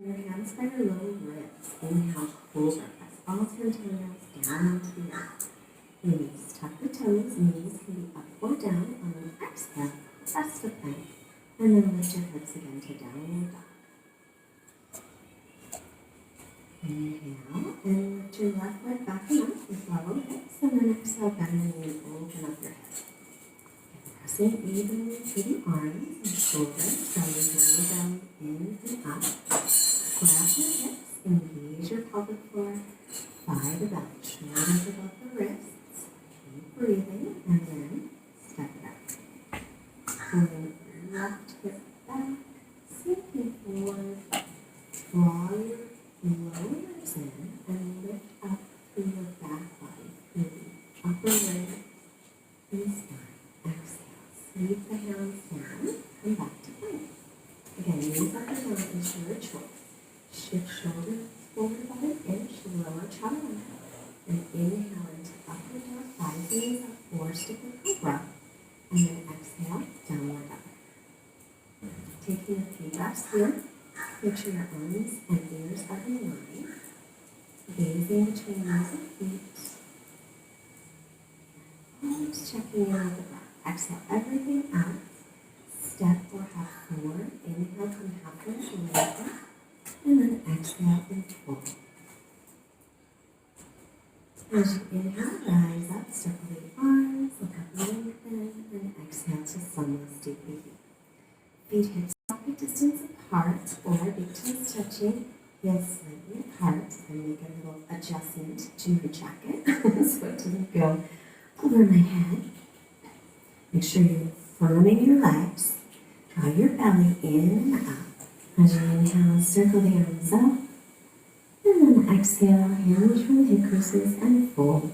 Your hands by your lower ribs. Inhale, cobra. Press all 10 toenails down onto the earth. Release. Tuck the toes. Knees can be up or down. On an exhale, press to plank. And then lift your hips again to downward dog. Inhale and lift your left leg back and up with level hips. And then exhale, bend the knee and open up your hips. Pressing evenly through the arms and shoulders. Lower belly in and up. Grab your hips, engage your pelvic floor, thigh to belly, shoulders above the wrists. Keep breathing, and then step it up. Pulling left hip back, sinking forward. Draw your lower ribs in and lift up through your back body, through the upper leg and spine. Exhale, sweep the hands down, come back to plank. Again, knees up and down is your choice. Shift shoulders forward about an inch, lower chaturanga. And inhale into upper dog, thighs knees up, or stick with cobra. And then exhale, downward dog. Taking a few breaths here, make sure your arms and ears are in line. Gazing between knees and feet. Always checking in with the breath. Exhale everything out. Step or half forward. Inhale, come halfway to lengthen. And then exhale and fold. As you inhale, rise up, circle the arms, look up, lengthen, and exhale to sunless deep breathing. Feet hips pocket distance apart or big toes touching, heels slightly apart, and make a little adjustment to your jacket so it doesn't go over my head. Make sure you're firming your legs. Draw your belly in and up. As you inhale, circle the arms up. And then exhale, hinge from the hip creases and fold.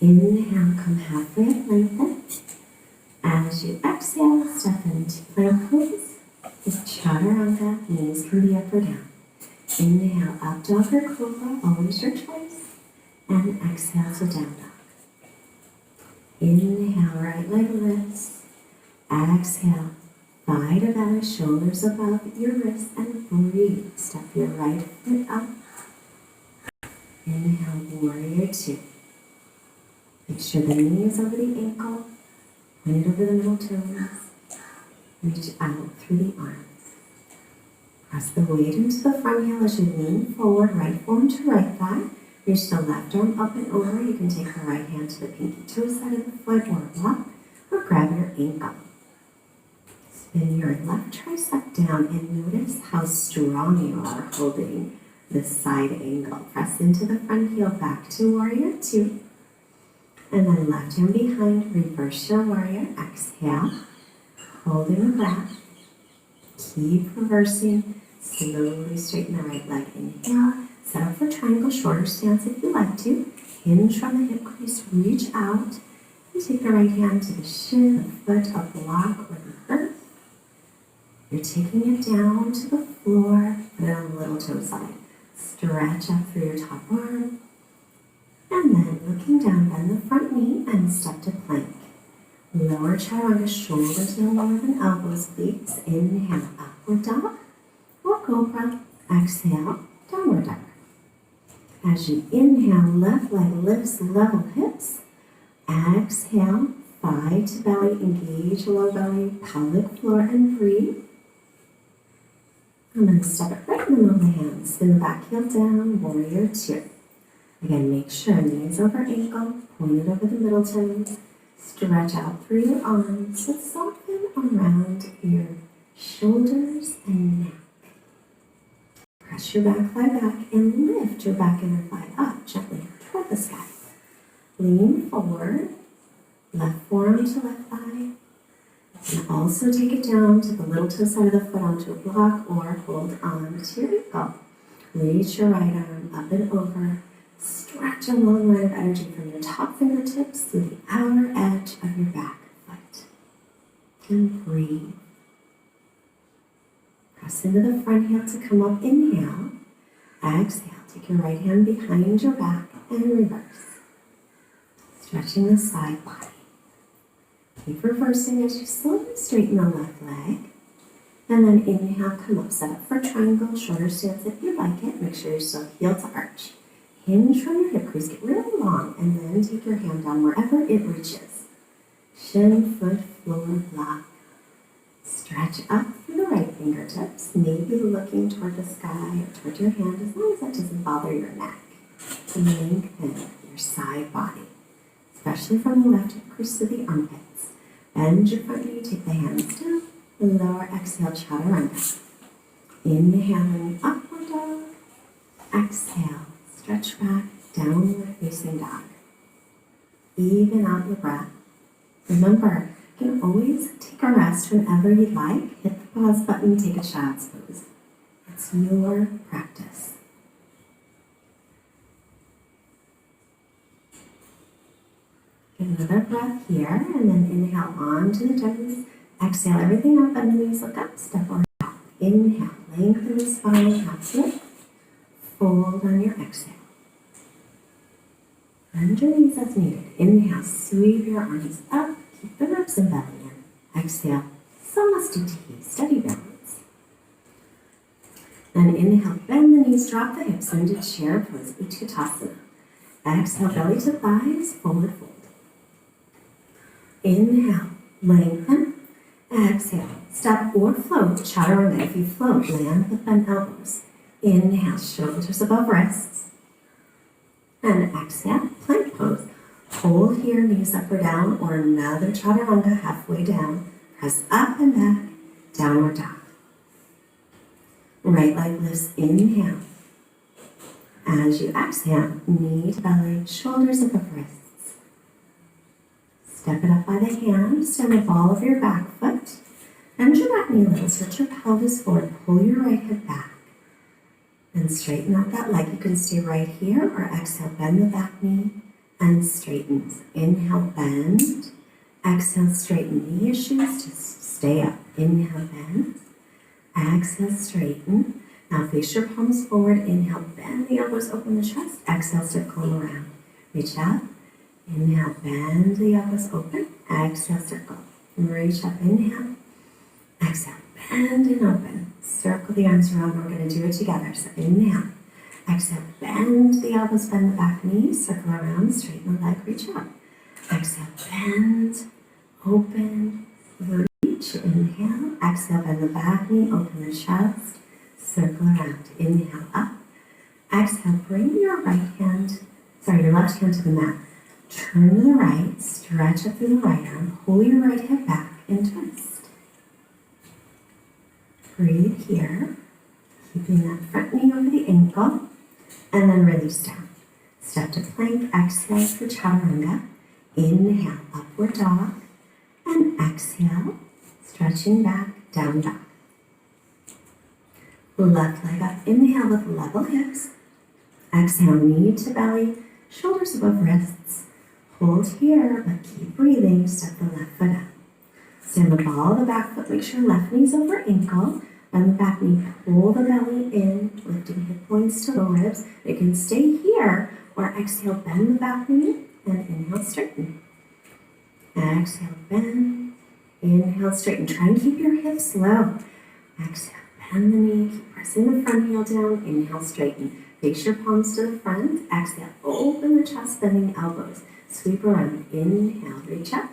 Inhale, come halfway up, lengthen. As you exhale, step into plank pose. With chaturanga, knees can be up or down. Inhale, up dog or cobra, always your choice. And exhale to down dog. Inhale, right leg lifts. Exhale, thigh to belly, shoulders above your wrists, and breathe. Step your right foot up. Inhale, warrior two. Make sure the knee is over the ankle. Point it over the middle toes. Reach out through the arms. Press the weight into the front heel as you lean forward, right forearm to right thigh. Reach the left arm up and over. You can take the right hand to the pinky toe side of the foot or block, or grab your ankle. Spin your left tricep down and notice how strong you are holding this side angle. Press into the front heel back to warrior two. And then left hand behind, reverse your warrior. Exhale, holding the breath. Keep reversing. Slowly straighten the right leg. Inhale, set up for triangle, shorter stance if you like to. Hinge from the hip crease, reach out. And take the right hand to the shin, the foot, a block, or the earth. You're taking it down to the floor, put it on the little toe side. Stretch up through your top arm. And then looking down, bend the front knee and step to plank. Lower chaturanga, shoulders no lower than elbows, please. Inhale, upward dog or cobra. Exhale, downward dog. As you inhale, left leg lifts, level hips. Exhale, thigh to belly, engage lower belly, pelvic floor, and breathe. And then step it right in the middle of the hands. Spin the back heel down, warrior two. Again, make sure knees over ankle, point it over the middle toes. Stretch out through your arms, but soften around your shoulders and neck. Press your back thigh back and lift your back inner thigh up gently toward the sky. Lean forward, left forearm to left thigh. And also take it down to the little toe side of the foot onto a block or hold on to your ankle. Reach your right arm up and over. Stretch a long line of energy from your top fingertips through the outer edge of your back foot. And breathe. Press into the front heel to come up. Inhale. Exhale. Take your right hand behind your back and reverse. Stretching the side body. Keep reversing as you slowly straighten the left leg. And then inhale, come up, set up for triangle, shorter stance if you like it. Make sure you're still heel to arch. Hinge from your hip crease, get really long, and then take your hand down wherever it reaches. Shin, foot, floor, block. Stretch up through the right fingertips, maybe looking toward the sky or toward your hand, as long as that doesn't bother your neck. Lengthen your side body, especially from the left hip crease to the armpits. Bend your front knee, take the hands down, lower, exhale, chaturanga. Inhaling, upward dog. Exhale, stretch back, downward facing dog. Even out your breath. Remember, you can always take a rest whenever you'd like. Hit the pause button, take a child's pose. It's your practice. Get another breath here, and then inhale onto the toes. Exhale, everything up, bend the knees, look up, step or out. Inhale, lengthen the spine, half lift. Fold on your exhale. Bend your knees as needed. Inhale, sweep your arms up. Keep the ribs and belly in. Exhale, Samasthiti, steady balance. Then inhale, bend the knees, drop the hips into chair pose, Utkatasana. Exhale, belly to thighs, forward fold. Inhale, lengthen. Exhale, step or float, chaturanga. If you float, land with bent elbows. Inhale, shoulders above wrists. And exhale, plank pose. Hold here, knees up or down, or another chaturanga halfway down. Press up and back, downward dog. Right leg lifts, inhale. As you exhale, knee to belly, shoulders above wrists. Step it up by the hand, stand the ball of your back foot. Bend your back knee a little, stretch your pelvis forward, pull your right hip back. And straighten out that leg. You can stay right here, or exhale, bend the back knee and straighten. Inhale, bend. Exhale, straighten. Knee issues, just stay up. Inhale, bend. Exhale, straighten. Now face your palms forward. Inhale, bend the elbows, open the chest. Exhale, circle around. Reach up. Inhale, bend the elbows, open. Exhale, circle. Reach up, inhale. Exhale, bend and open. Circle the arms around. We're going to do it together. So inhale. Exhale, bend the elbows, bend the back knees. Circle around, straighten the leg, reach up. Exhale, bend, open, reach. Inhale. Exhale, bend the back knee, open the chest. Circle around. Inhale, up. Exhale, bring your left hand to the mat. Turn to the right, stretch up through the right arm, pull your right hip back and twist. Breathe here, keeping that front knee over the ankle, and then release down. Step to plank, exhale for chaturanga. Inhale, upward dog, and exhale, stretching back, down dog. Left leg up, inhale with level hips. Exhale, knee to belly, shoulders above wrists. Hold here, but keep breathing. Step the left foot up. Stand the ball of the back foot, make sure left knee's over ankle. Bend the back knee, pull the belly in, lifting hip points to the ribs. You can stay here, or exhale, bend the back knee, and inhale, straighten. Exhale, bend. Inhale, straighten. Try and keep your hips low. Exhale, bend the knee, keep pressing the front heel down. Inhale, straighten. Face your palms to the front. Exhale, open the chest, bending elbows. Sweep around. Inhale, reach up.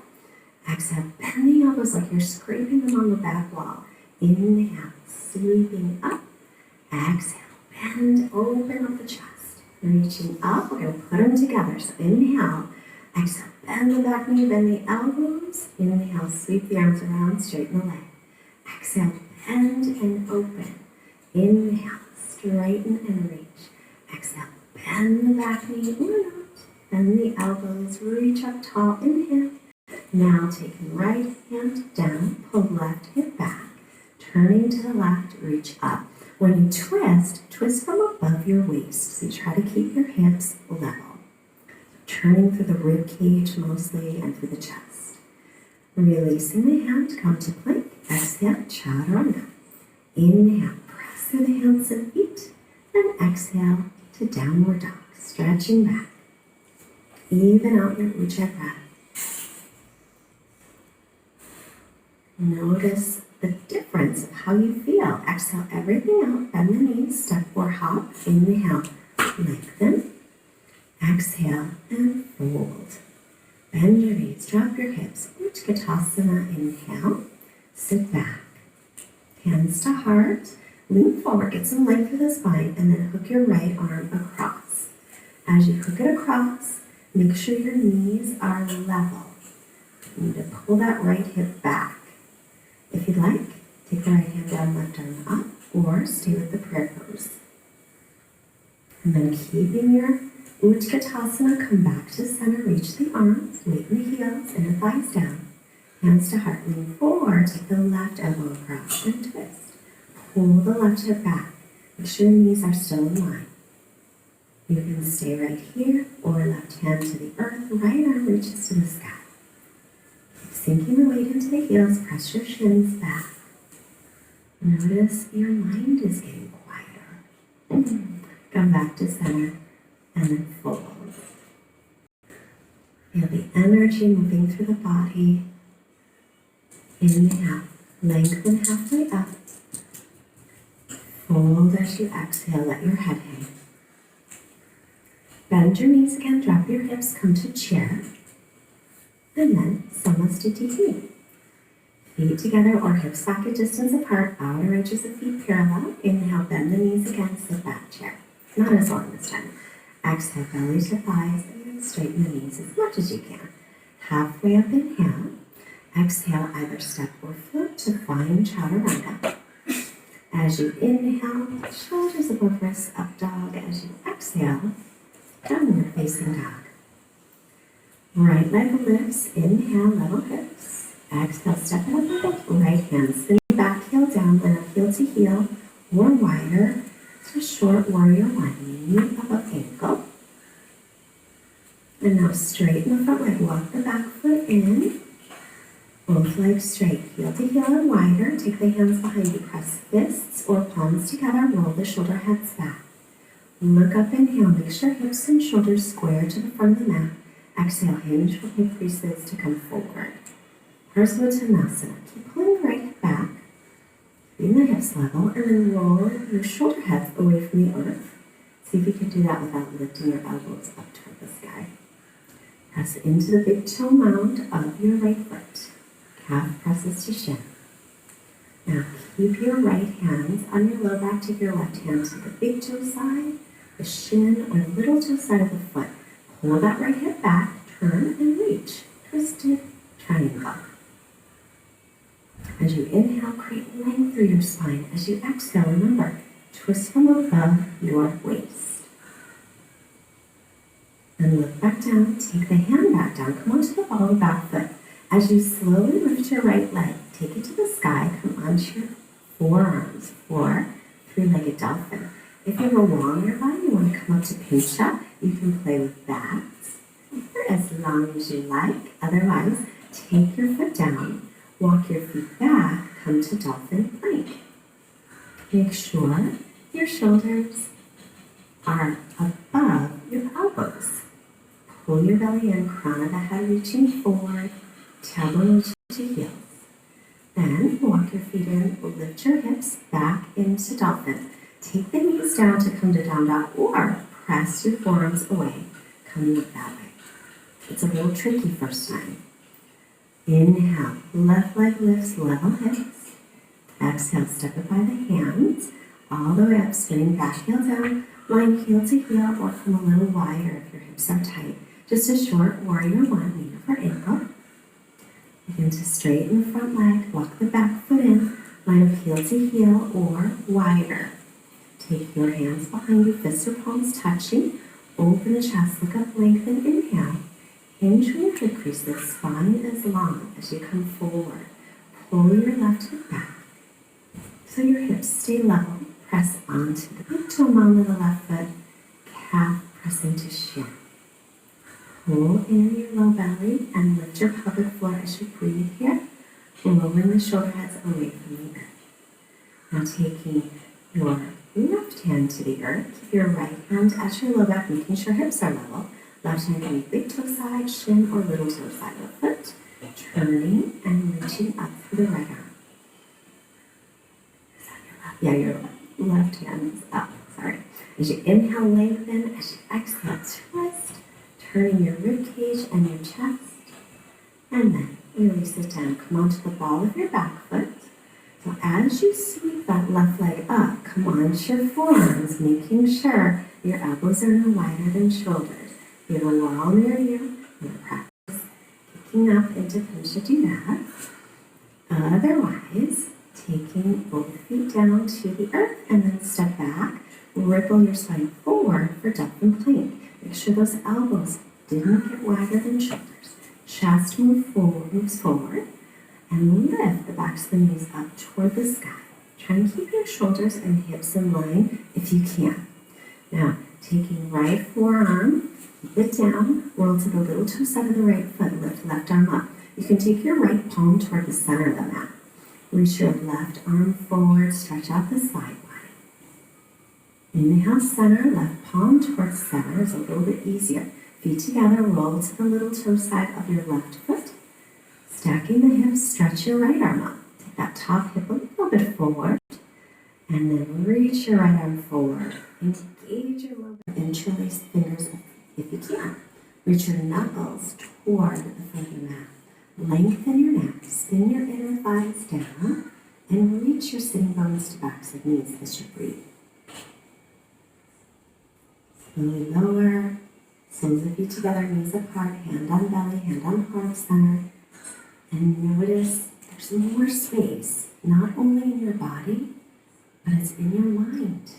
Exhale, bend the elbows like you're scraping them on the back wall. Inhale, sweeping up. Exhale, bend, open up the chest. Reaching up, we're going to put them together. So inhale, exhale, bend the back knee, bend the elbows. Inhale, sweep the arms around, straighten the leg. Exhale, bend and open. Inhale, straighten and reach. Exhale, bend the back knee or not. Bend the elbows, reach up tall, inhale. Now taking right hand down, pull left hip back. Turning to the left, reach up. When you twist, twist from above your waist. So you try to keep your hips level. Turning through the rib cage mostly and through the chest. Releasing the hand, come to plank. Exhale, chaturanga. Inhale, press through the hands and feet. And exhale to downward dog, stretching back. Even out your ujjayi breath. Notice the difference of how you feel. Exhale everything out, bend the knees, step or hop. Inhale, lengthen. Exhale and fold. Bend your knees, drop your hips. Utkatasana, inhale. Sit back. Hands to heart. Lean forward, get some length through the spine, and then hook your right arm across. As you hook it across, make sure your knees are level. You need to pull that right hip back. If you'd like, take the right hand down, left arm up, or stay with the prayer pose. And then keeping your Utkatasana, come back to center, reach the arms, weighten the heels, inner thighs down. Hands to heart, lean forward, take the left elbow across and twist. Pull the left hip back. Make sure your knees are still in line. You can stay right here or left hand to the earth, right arm reaches to the sky. Keep sinking the weight into the heels, press your shins back. Notice your mind is getting quieter. Come back to center and then fold. Feel the energy moving through the body. Inhale, lengthen halfway up. Fold as you exhale, let your head hang. Bend your knees again, drop your hips, come to chair. And then Samasthiti. Feet together or hips back a distance apart, outer edges of feet parallel. Inhale, bend the knees again, sit back chair. Not as long this time. Exhale, belly to thighs, and then straighten the knees as much as you can. Halfway up, inhale. Exhale, either step or float to find Chaturanga. As you inhale, shoulders above wrists, up dog. As you exhale, downward facing dog. Right leg lifts, inhale, level hips. Exhale, step it up a bit. Right hand, spin back, heel down, line up heel to heel, or wider. To short warrior one, knee above ankle. And now straighten the front leg, walk the back foot in. Both legs straight, heel to heel and wider. Take the hands behind you, press fists or palms together, roll the shoulder heads back. Look up, inhale, make sure hips and shoulders square to the front of the mat. Exhale, hinge from hip creases to come forward. Parsvottanasana, keep pulling the right hip back, keeping the hips level, and then roll your shoulder heads away from the earth. See if you can do that without lifting your elbows up toward the sky. Press into the big toe mound of your right foot. Calf presses to shin. Now keep your right hands on your low back. Take your left hand to the big toe side, the shin, or the little toe side of the foot. Pull that right hip back, turn and reach. Twisted triangle. As you inhale, create length through your spine. As you exhale, remember, twist from above your waist. And look back down, take the hand back down, come onto the ball of the back foot. As you slowly lift your right leg, take it to the sky, come onto your forearms for three-legged dolphin. If you have a longer body, you want to come up to pinch up, you can play with that for as long as you like. Otherwise, take your foot down, walk your feet back, come to dolphin plank. Make sure your shoulders are above your elbows. Pull your belly in, crown of the head reaching forward, tailbone reaching to heels. Then walk your feet in, lift your hips back into dolphin. Take the knees down to come to down dog, or press your forearms away. Come look that way. It's a little tricky first time. Inhale, left leg lifts, level hips. Exhale, step it by the hands, all the way up, spinning back heel down, line heel to heel, or come a little wider if your hips are tight. Just a short warrior one, knee over ankle. Begin to straighten the front leg, walk the back foot in, line up heel to heel or wider. Take your hands behind you, fists or palms touching. Open the chest, look up, lengthen, inhale. Hinge from your hip creases, spine as long as you come forward. Pull your left hip back so your hips stay level. Press onto the big toe mound of the left foot, calf pressing to shin. Pull in your low belly and lift your pelvic floor as you breathe here, lowering the shoulder heads away from the earth. Now taking your left hand to the earth, keep your right hand at your low back, making sure hips are level. Left hand can be big toe side, shin, or little toe side of the foot. Turning and reaching up for the right arm. Yeah, your left hand is up. Sorry. As you inhale, lengthen. As you exhale, twist. Turning your rib cage and your chest. And then release it down. Come onto the ball of your back foot. So as you sweep that left leg up, come onto your forearms, making sure your elbows are no wider than shoulders. Feeling we're all near you. You're going to practice kicking up into pinch to do that. Otherwise, taking both feet down to the earth and then step back. Ripple your spine forward for dolphin plank. Make sure those elbows didn't get wider than shoulders. Chest moves forward. And lift the backs of the knees up toward the sky. Try and keep your shoulders and hips in line if you can. Now, taking right forearm, keep it down, roll to the little toe side of the right foot, lift left arm up. You can take your right palm toward the center of the mat. Reach your left arm forward, stretch out the side body. Inhale, center, left palm towards center is a little bit easier. Feet together, roll to the little toe side of your left foot. Stacking the hips, stretch your right arm up. Take that top hip a little bit forward. And then reach your right arm forward. Engage your lower back. Interlace the fingers if you can. Reach your knuckles toward the front of your mat. Lengthen your neck. Spin your inner thighs down. And reach your sitting bones to backs of knees as you breathe. Slowly lower. Soles of feet together, knees apart, hand on belly, hand on heart center. And notice there's more space, not only in your body, but it's in your mind.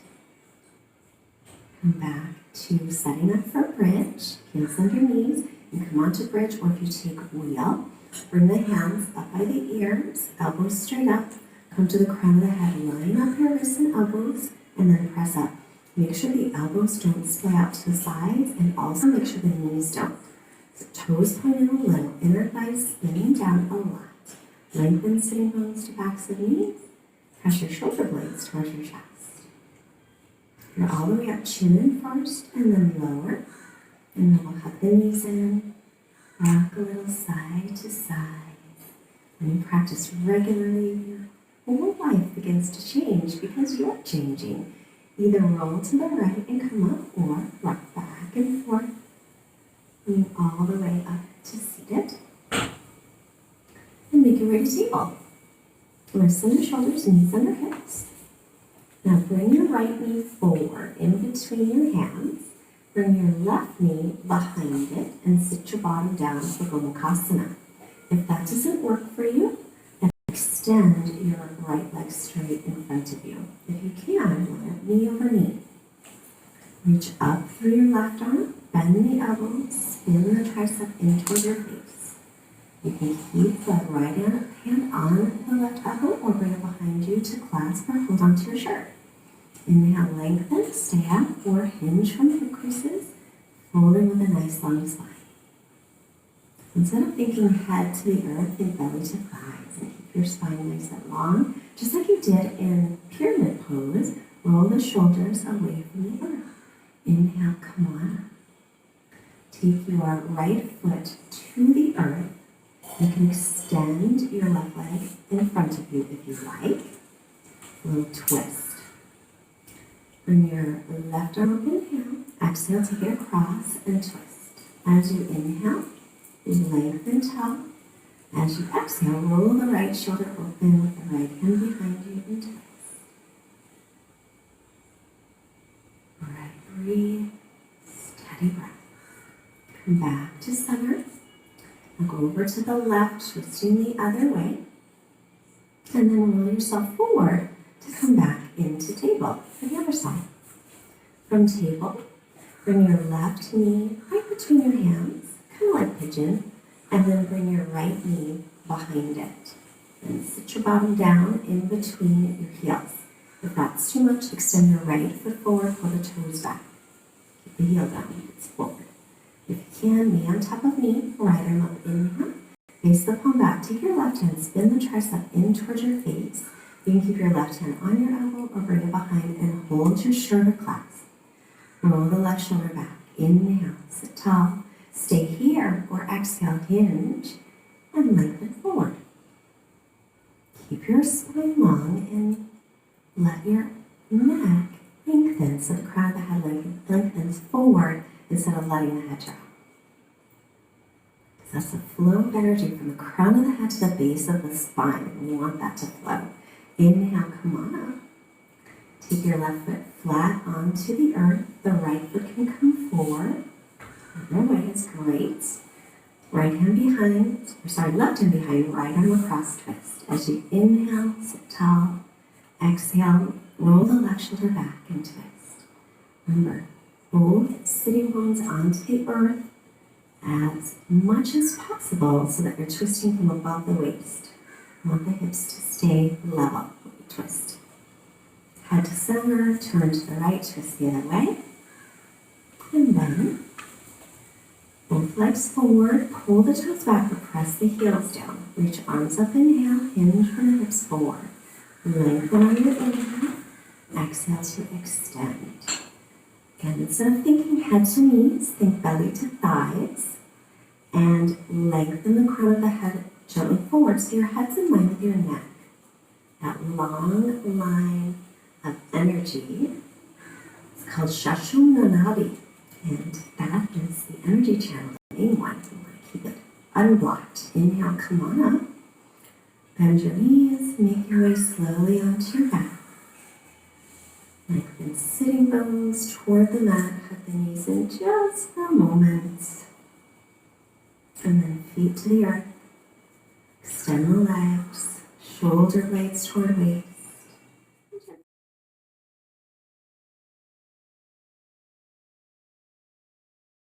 Come back to setting up for bridge, heels under knees, and come onto bridge, or if you take wheel, bring the hands up by the ears, elbows straight up, come to the crown of the head, line up your wrists and elbows, and then press up. Make sure the elbows don't splay out to the sides, and also make sure the knees don't. So toes pointing a little, inner thighs spinning down a lot. Lengthen sitting bones to backs of knees. Press your shoulder blades towards your chest. You're all the way up, chin in first, and then lower. And then we'll hug the knees in. Rock a little side to side. When you practice regularly, your whole life begins to change because you're changing. Either roll to the right and come up, or rock back and forth. Bring all the way up to seated. And make your way to table. Wrists under shoulders, knees under hips. Now bring your right knee forward in between your hands. Bring your left knee behind it and sit your bottom down for Gomukhasana. If that doesn't work for you, then extend your right leg straight in front of you. If you can, line up knee over knee. Reach up through your left arm. Bend the elbows, spin the tricep in toward your face. You can keep the right hand on the left elbow or bring it behind you to clasp or hold onto your shirt. Inhale, lengthen, stay up, or hinge from hip creases, folding with a nice long spine. Instead of thinking head to the earth, think belly to thighs, and keep your spine nice and long. Just like you did in pyramid pose, roll the shoulders away from the earth. Inhale, come on up. Take your right foot to the earth. You can extend your left leg in front of you if you like. A little twist. Bring your left arm up, inhale. Exhale, take it across and twist. As you inhale, lengthen tall. As you exhale, roll the right shoulder open with the right hand behind you and twist. All right, breathe. Steady breath. Come back to center. Now go over to the left, twisting the other way. And then roll yourself forward to come back into table for the other side. From table, bring your left knee right between your hands, kind of like pigeon, and then bring your right knee behind it. And sit your bottom down in between your heels. If that's too much, extend your right foot forward, pull the toes back. Keep the heel down, it's forward. If you can, knee on top of knee, right arm up, inhale. Face the palm back, take your left hand, spin the tricep in towards your face. You can keep your left hand on your elbow or bring it behind and hold your shoulder clasp. Roll the left shoulder back, inhale, sit tall. Stay here or exhale, hinge, and lengthen forward. Keep your spine long and let your neck lengthen so the crown of the head lengthens forward instead of letting the head drop. So that's the flow of energy from the crown of the head to the base of the spine. We want that to flow. Inhale, come on up. Take your left foot flat onto the earth. The right foot can come forward. Other way is great. Right hand behind, left hand behind, right arm across, twist. As you inhale, sit tall. Exhale, roll the left shoulder back and twist. Remember, both sitting bones onto the earth as much as possible so that you're twisting from above the waist. You want the hips to stay level. Twist. Head to center, turn to the right, twist the other way. And then both legs forward, pull the toes back or press the heels down. Reach arms up, inhale, hinge from the hips forward. Lengthen on your inhale, exhale to extend. Again, instead of thinking head to knees, think belly to thighs. And lengthen the crown of the head gently forward so your head's in line with your neck. That long line of energy is called Shashunanadi. And that is the energy channel, the main one. You want to keep it unblocked. Inhale, come on up. Bend your knees, make your way slowly onto your back. Lengthen sitting bones toward the mat. Hug the knees in just a moment. And then feet to the earth. Extend the legs, shoulder blades toward waist.